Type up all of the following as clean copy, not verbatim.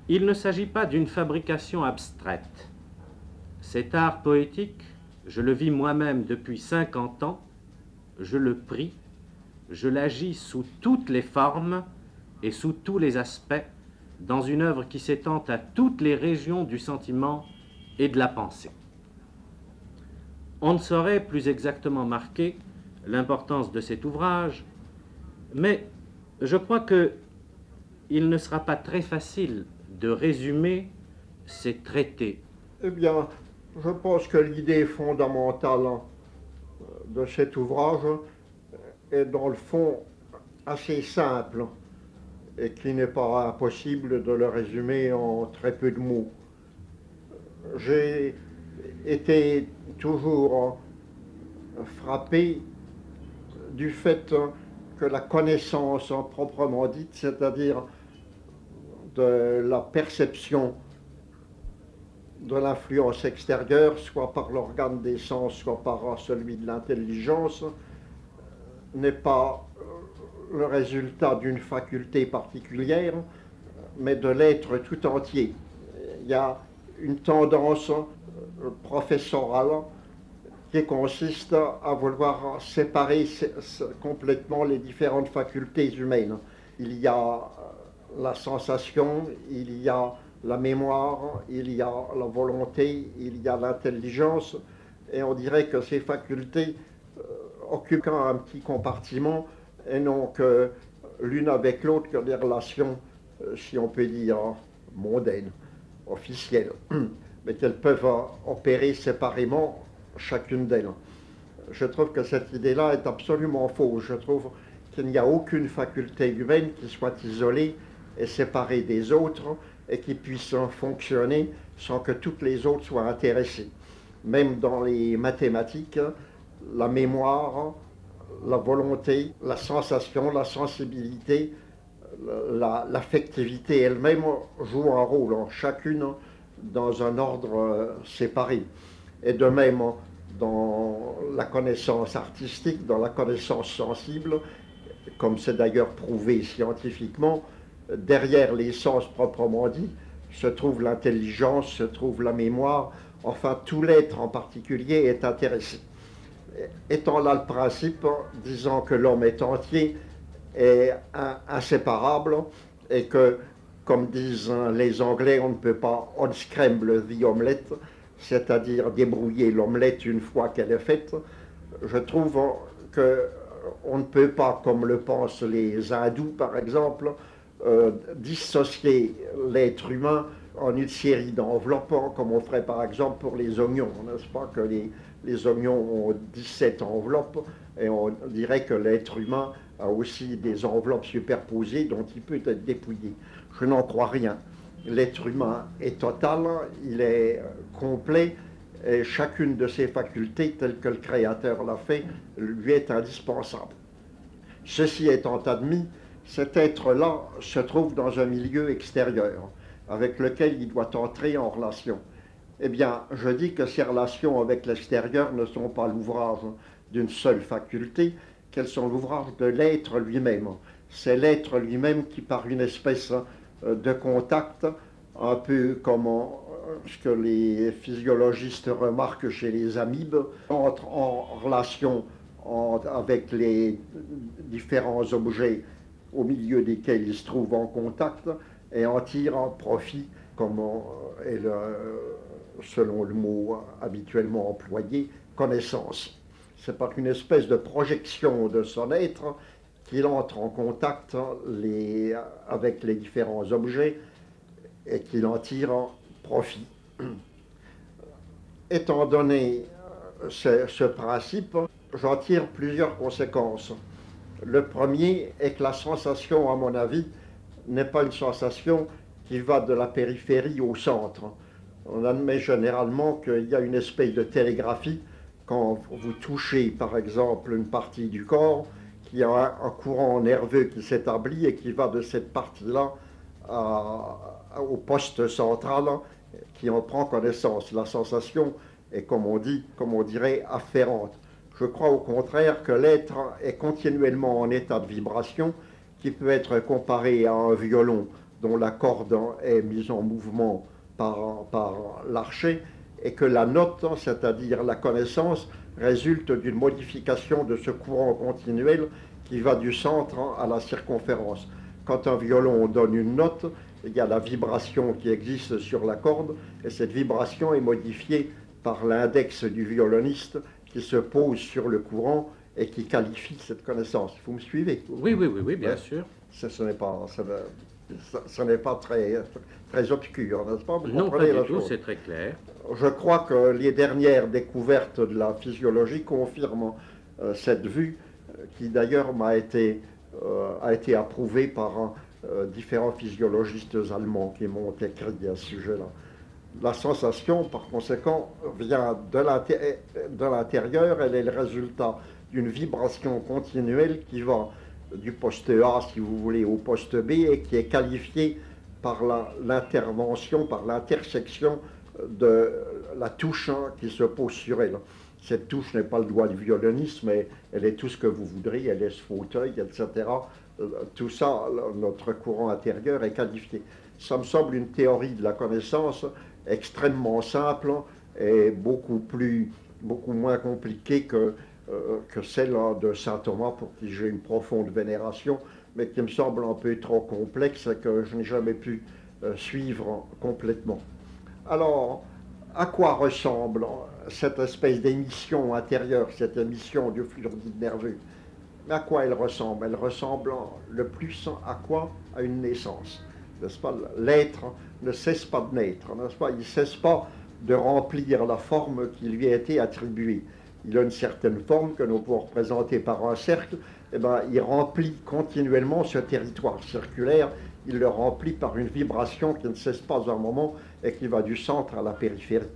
Il ne s'agit pas d'une fabrication abstraite. Cet art poétique, je le vis moi-même depuis 50 ans, je le prie, je l'agis sous toutes les formes et sous tous les aspects, dans une œuvre qui s'étend à toutes les régions du sentiment et de la pensée. On ne saurait plus exactement marquer l'importance de cet ouvrage, mais je crois qu'il ne sera pas très facile de résumer ces traités. Eh bien, je pense que l'idée fondamentale de cet ouvrage est dans le fond assez simple et qu'il n'est pas impossible de le résumer en très peu de mots. J'ai été toujours frappé du fait que la connaissance proprement dite, c'est-à-dire de la perception de l'influence extérieure, soit par l'organe des sens, soit par celui de l'intelligence, n'est pas le résultat d'une faculté particulière, mais de l'être tout entier. Il y a une tendance professorale qui consiste à vouloir séparer complètement les différentes facultés humaines. Il y a la sensation, il y a la mémoire, il y a la volonté, il y a l'intelligence, et on dirait que ces facultés occupent un petit compartiment et n'ont que l'une avec l'autre que des relations, si on peut dire, mondaines, officielles, mais qu'elles peuvent opérer séparément chacune d'elles. Je trouve que cette idée-là est absolument fausse. Je trouve qu'il n'y a aucune faculté humaine qui soit isolée et séparée des autres et qui puisse fonctionner sans que toutes les autres soient intéressées. Même dans les mathématiques, la mémoire, la volonté, la sensation, la sensibilité, l'affectivité elle-même jouent un rôle, chacune dans un ordre séparé. Et de même, dans la connaissance artistique, dans la connaissance sensible, comme c'est d'ailleurs prouvé scientifiquement, derrière les sens proprement dits se trouve l'intelligence, se trouve la mémoire, enfin tout l'être en particulier est intéressé. Étant là le principe, disant que l'homme est entier, est inséparable et que, comme disent les Anglais, on ne peut pas unscramble the omelette, c'est-à-dire débrouiller l'omelette une fois qu'elle est faite. Je trouve qu'on ne peut pas, comme le pensent les hindous par exemple, dissocier l'être humain en une série d'enveloppes, comme on ferait par exemple pour les oignons. N'est-ce pas que les oignons ont 17 enveloppes et on dirait que l'être humain a aussi des enveloppes superposées dont il peut être dépouillé. Je n'en crois rien. L'être humain est total, il est complet, et chacune de ses facultés, telle que le Créateur l'a fait, lui est indispensable. Ceci étant admis, cet être-là se trouve dans un milieu extérieur, avec lequel il doit entrer en relation. Eh bien, je dis que ces relations avec l'extérieur ne sont pas l'ouvrage d'une seule faculté, qu'elles sont l'ouvrage de l'être lui-même. C'est l'être lui-même qui, par une espèce de contact, un peu comme ce que les physiologistes remarquent chez les amibes, entre en relation avec les différents objets au milieu desquels il se trouve en contact et en tire un profit, comme est selon le mot habituellement employé, connaissance. C'est par une espèce de projection de son être qu'il entre en contact avec les différents objets et qu'il en tire un profit. Étant donné ce principe, j'en tire plusieurs conséquences. Le premier est que la sensation, à mon avis, n'est pas une sensation qui va de la périphérie au centre. On admet généralement qu'il y a une espèce de télégraphie quand vous touchez, par exemple, une partie du corps, qu'il y a un courant nerveux qui s'établit et qui va de cette partie-là au poste central qui en prend connaissance. La sensation est, comme on dirait, afférente. Je crois au contraire que l'être est continuellement en état de vibration qui peut être comparé à un violon dont la corde est mise en mouvement par l'archet, et que la note, c'est-à-dire la connaissance, résulte d'une modification de ce courant continuel qui va du centre à la circonférence. Quand un violon donne une note, il y a la vibration qui existe sur la corde, et cette vibration est modifiée par l'index du violoniste qui se pose sur le courant et qui qualifie cette connaissance. Vous me suivez? Oui, oui, oui, oui, bien sûr. Ce n'est pas très obscur, n'est-ce pas? Vous Non, pas comprenez du la tout, chose. c'est très clair. Je crois que les dernières découvertes de la physiologie confirment cette vue, qui d'ailleurs a été approuvée par différents physiologistes allemands qui m'ont écrit à ce sujet-là. La sensation, par conséquent, vient de l'intérieur, elle est le résultat d'une vibration continuelle qui va du poste A, si vous voulez, au poste B, et qui est qualifiée par l'intervention, par l'intersection de la touche qui se pose sur elle. Cette touche n'est pas le doigt du violoniste, mais elle est tout ce que vous voudrez, elle est ce fauteuil, etc. Tout ça, notre courant intérieur est qualifié. Ça me semble une théorie de la connaissance extrêmement simple et beaucoup moins compliquée que celle de saint Thomas, pour qui j'ai une profonde vénération, mais qui me semble un peu trop complexe et que je n'ai jamais pu suivre complètement. Alors, à quoi ressemble cette espèce d'émission intérieure, cette émission du fluide nerveux? Mais à quoi elle ressemble? Elle ressemble le plus à quoi? À une naissance. N'est-ce pas? L'être ne cesse pas de naître, n'est-ce pas? Il ne cesse pas de remplir la forme qui lui a été attribuée. Il a une certaine forme que nous pouvons représenter par un cercle. Eh bien, il remplit continuellement ce territoire circulaire. Il le remplit par une vibration qui ne cesse pas un moment et qui va du centre à la périphérie.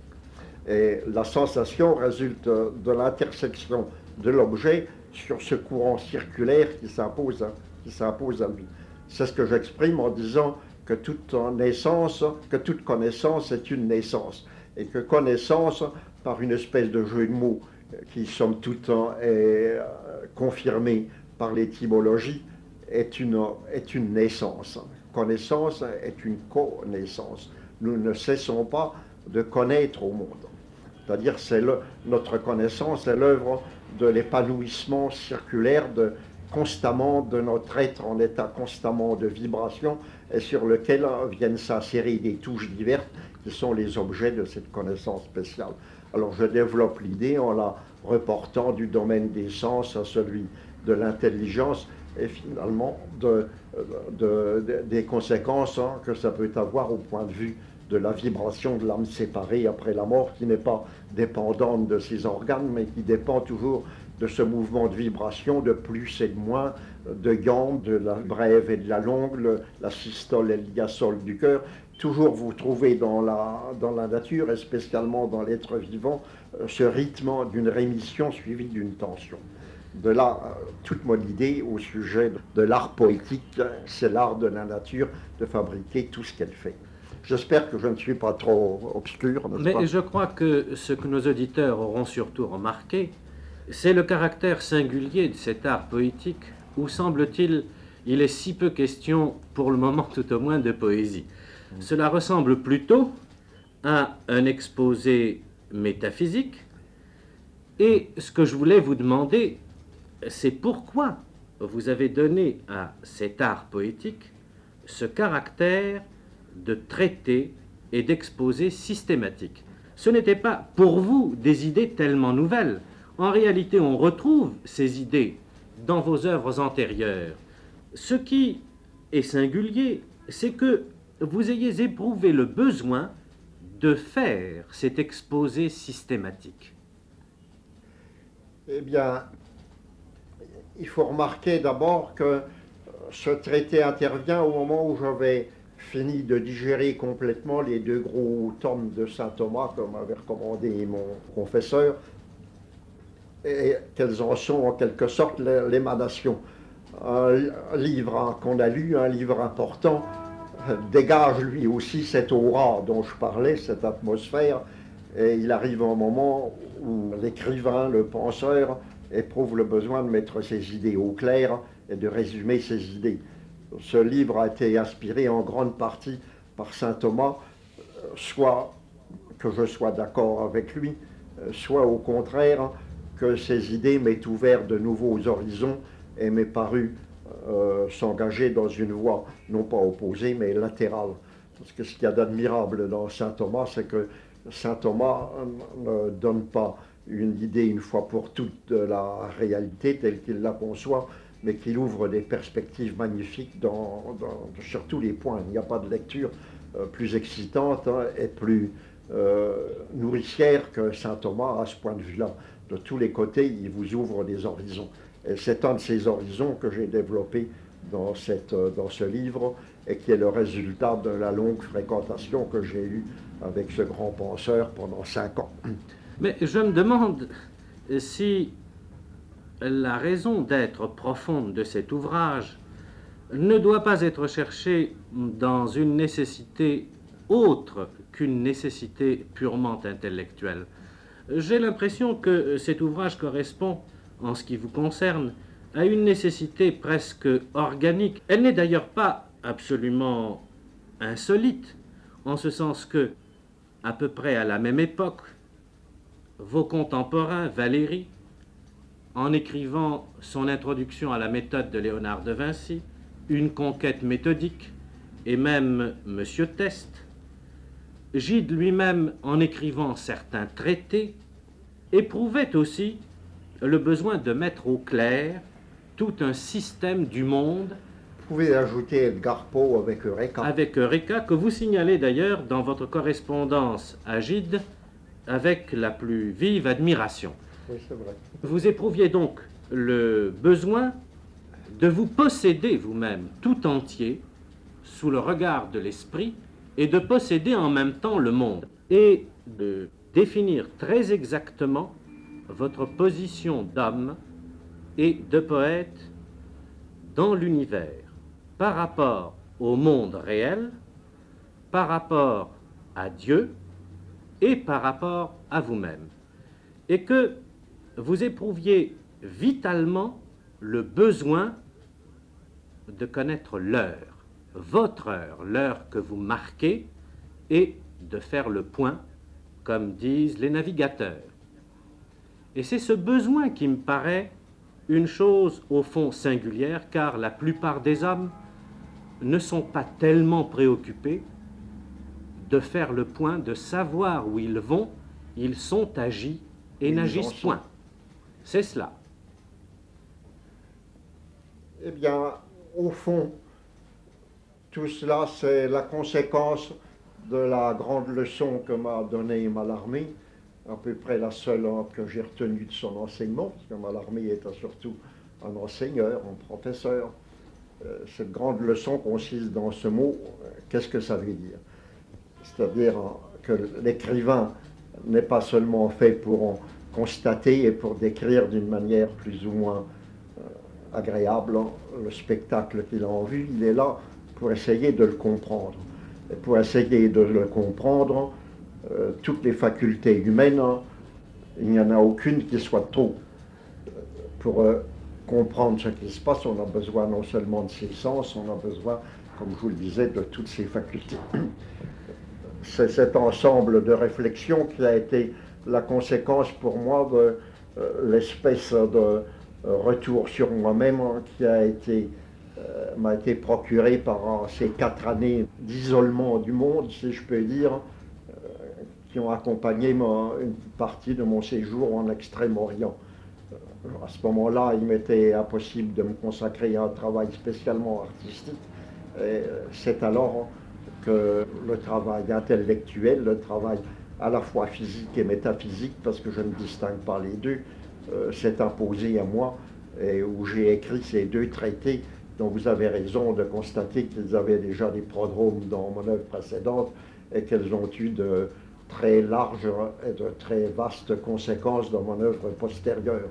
Et la sensation résulte de l'intersection de l'objet sur ce courant circulaire qui s'impose à lui. C'est ce que j'exprime en disant que toute connaissance est une naissance, et que connaissance, par une espèce de jeu de mots qui somme toute est confirmé par l'étymologie, est une naissance. Connaissance est une connaissance. Nous ne cessons pas de connaître au monde. C'est-à-dire notre connaissance est l'œuvre de l'épanouissement circulaire constamment de notre être en état constamment de vibration, et sur lequel viennent s'insérer des touches diverses qui sont les objets de cette connaissance spéciale. Alors je développe l'idée en la reportant du domaine des sens à celui de l'intelligence, et finalement des conséquences que ça peut avoir au point de vue de la vibration de l'âme séparée après la mort, qui n'est pas dépendante de ses organes, mais qui dépend toujours de ce mouvement de vibration, de plus et de moins, de gambe, de la brève et de la longue, la systole et le diastole du cœur. Toujours vous trouvez dans la nature, et spécialement dans l'être vivant, ce rythme d'une rémission suivi d'une tension. De là, toute mon idée au sujet de l'art poétique, c'est l'art de la nature de fabriquer tout ce qu'elle fait. J'espère que je ne suis pas trop obscur. Mais je crois que ce que nos auditeurs auront surtout remarqué, c'est le caractère singulier de cet art poétique, où semble-t-il, il est si peu question, pour le moment tout au moins, de poésie. Cela ressemble plutôt à un exposé métaphysique, et ce que je voulais vous demander, c'est pourquoi vous avez donné à cet art poétique ce caractère de traité et d'exposé systématique. Ce n'était pas pour vous des idées tellement nouvelles. En réalité, on retrouve ces idées dans vos œuvres antérieures. Ce qui est singulier, c'est que vous ayez éprouvé le besoin de faire cet exposé systématique. Eh bien, il faut remarquer d'abord que ce traité intervient au moment où j'avais fini de digérer complètement les 2 gros tomes de saint Thomas, comme avait recommandé mon confesseur, et qu'elles en sont en quelque sorte l'émanation. Un livre qu'on a lu, un livre important, dégage lui aussi cette aura dont je parlais, cette atmosphère, et il arrive un moment où l'écrivain, le penseur, éprouve le besoin de mettre ses idées au clair et de résumer ses idées. Ce livre a été inspiré en grande partie par saint Thomas, soit que je sois d'accord avec lui, soit au contraire que ses idées m'aient ouvert de nouveaux horizons et m'aient paru s'engager dans une voie non pas opposée mais latérale. Parce que ce qu'il y a d'admirable dans saint Thomas, c'est que saint Thomas ne donne pas une idée une fois pour toutes de la réalité telle qu'il la conçoit, mais qu'il ouvre des perspectives magnifiques sur tous les points. Il n'y a pas de lecture plus excitante et plus nourricière que saint Thomas à ce point de vue-là. De tous les côtés, il vous ouvre des horizons. Et c'est un de ces horizons que j'ai développé dans ce livre et qui est le résultat de la longue fréquentation que j'ai eue avec ce grand penseur pendant 5 ans. Mais je me demande si la raison d'être profonde de cet ouvrage ne doit pas être cherchée dans une nécessité autre qu'une nécessité purement intellectuelle. J'ai l'impression que cet ouvrage correspond, en ce qui vous concerne, à une nécessité presque organique. Elle n'est d'ailleurs pas absolument insolite, en ce sens que, à peu près à la même époque, vos contemporains, Valéry, en écrivant son introduction à la méthode de Léonard de Vinci, une conquête méthodique, et même M. Teste, Gide lui-même, en écrivant certains traités, éprouvait aussi le besoin de mettre au clair tout un système du monde. Vous pouvez ajouter Edgar Poe avec Eureka. Avec Eureka, que vous signalez d'ailleurs dans votre correspondance à Gide avec la plus vive admiration. Oui, c'est vrai. Vous éprouviez donc le besoin de vous posséder vous-même tout entier sous le regard de l'esprit et de posséder en même temps le monde et de définir très exactement votre position d'homme et de poète dans l'univers par rapport au monde réel, par rapport à Dieu et par rapport à vous-même. Et que vous éprouviez vitalement le besoin de connaître l'heure, votre heure, l'heure que vous marquez, et de faire le point, comme disent les navigateurs. Et c'est ce besoin qui me paraît une chose au fond singulière, car la plupart des hommes ne sont pas tellement préoccupés de faire le point, de savoir où ils vont, ils sont agis et n'agissent point. C'est cela. Eh bien, au fond, tout cela, c'est la conséquence de la grande leçon que m'a donnée Mallarmé, à peu près la seule que j'ai retenue de son enseignement, parce que Mallarmé était surtout un enseigneur, un professeur. Cette grande leçon consiste dans ce mot, qu'est-ce que ça veut dire? C'est-à-dire que l'écrivain n'est pas seulement fait pour en constater et pour décrire d'une manière plus ou moins agréable le spectacle qu'il a en vue, il est là pour essayer de le comprendre. Et pour essayer de le comprendre, toutes les facultés humaines, il n'y en a aucune qui soit trop. Pour comprendre ce qui se passe, on a besoin non seulement de ses sens, on a besoin, comme je vous le disais, de toutes ses facultés. C'est cet ensemble de réflexions qui a été la conséquence pour moi de l'espèce de retour sur moi-même qui m'a été procuré par ces 4 années d'isolement du monde, si je peux dire, qui ont accompagné une partie de mon séjour en Extrême-Orient. À ce moment-là, il m'était impossible de me consacrer à un travail spécialement artistique. Et c'est alors que le travail intellectuel, le travail à la fois physique et métaphysique, parce que je ne distingue pas les deux, s'est imposé à moi, et où j'ai écrit ces 2 traités dont vous avez raison de constater qu'ils avaient déjà des prodromes dans mon œuvre précédente et qu'elles ont eu de très larges et de très vastes conséquences dans mon œuvre postérieure.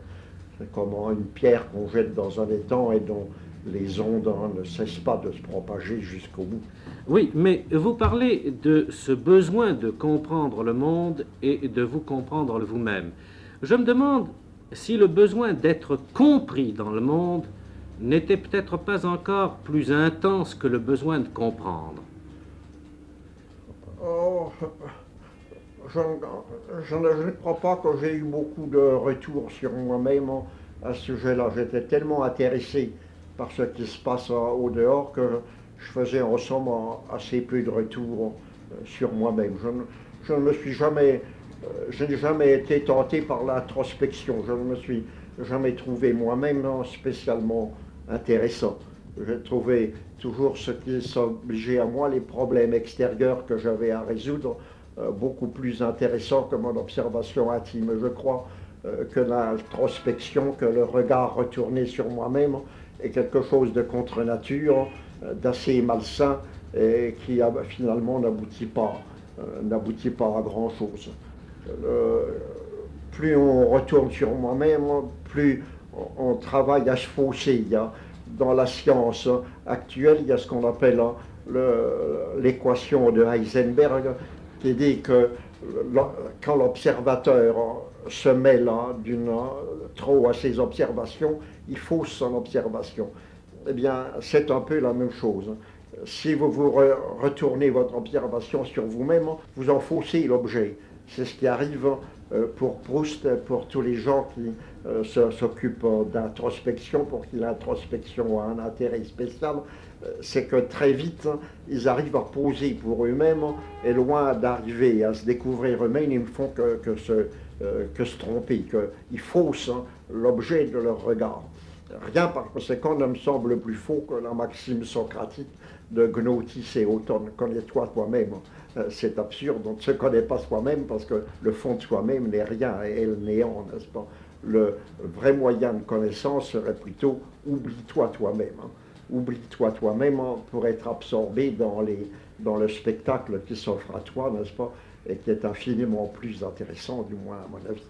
C'est comme une pierre qu'on jette dans un étang et dont les ondes ne cessent pas de se propager jusqu'au bout. Oui, mais vous parlez de ce besoin de comprendre le monde et de vous comprendre vous-même. Je me demande si le besoin d'être compris dans le monde n'était peut-être pas encore plus intense que le besoin de comprendre. Oh, je ne crois pas que j'ai eu beaucoup de retours sur moi-même à ce sujet-là. J'étais tellement intéressé par ce qui se passe au dehors que je faisais en somme assez peu de retours sur moi-même. Je ne me suis jamais, je n'ai jamais été tenté par l'introspection. Je ne me suis jamais trouvé moi-même spécialement intéressant. J'ai trouvé toujours ce qui s'obligeait à moi, les problèmes extérieurs que j'avais à résoudre, beaucoup plus intéressant que mon observation intime. Je crois que l'introspection, que le regard retourné sur moi-même est quelque chose de contre nature, d'assez malsain et qui finalement n'aboutit pas à grand chose. Plus on retourne sur moi-même, plus on travaille à se fausser. Dans la science actuelle, il y a ce qu'on appelle l'équation de Heisenberg qui dit que quand l'observateur se mêle trop à ses observations, il fausse son observation. Eh bien, c'est un peu la même chose. Si vous retournez votre observation sur vous-même, vous en faussez l'objet. C'est ce qui arrive pour Proust, pour tous les gens qui s'occupent d'introspection, pour qui l'introspection a un intérêt spécial, c'est que très vite, ils arrivent à poser pour eux-mêmes, et loin d'arriver à se découvrir eux-mêmes, ils ne font que se tromper, qu'ils faussent l'objet de leur regard. Rien par conséquent ne me semble plus faux que la maxime socratique de Gnotis et Auton, connais-toi toi-même. C'est absurde, on ne se connaît pas soi-même parce que le fond de soi-même n'est rien et le néant, n'est-ce pas? Le vrai moyen de connaissance serait plutôt oublie-toi toi-même. Oublie-toi toi-même pour être absorbé dans le spectacle qui s'offre à toi, n'est-ce pas? Et qui est infiniment plus intéressant, du moins à mon avis.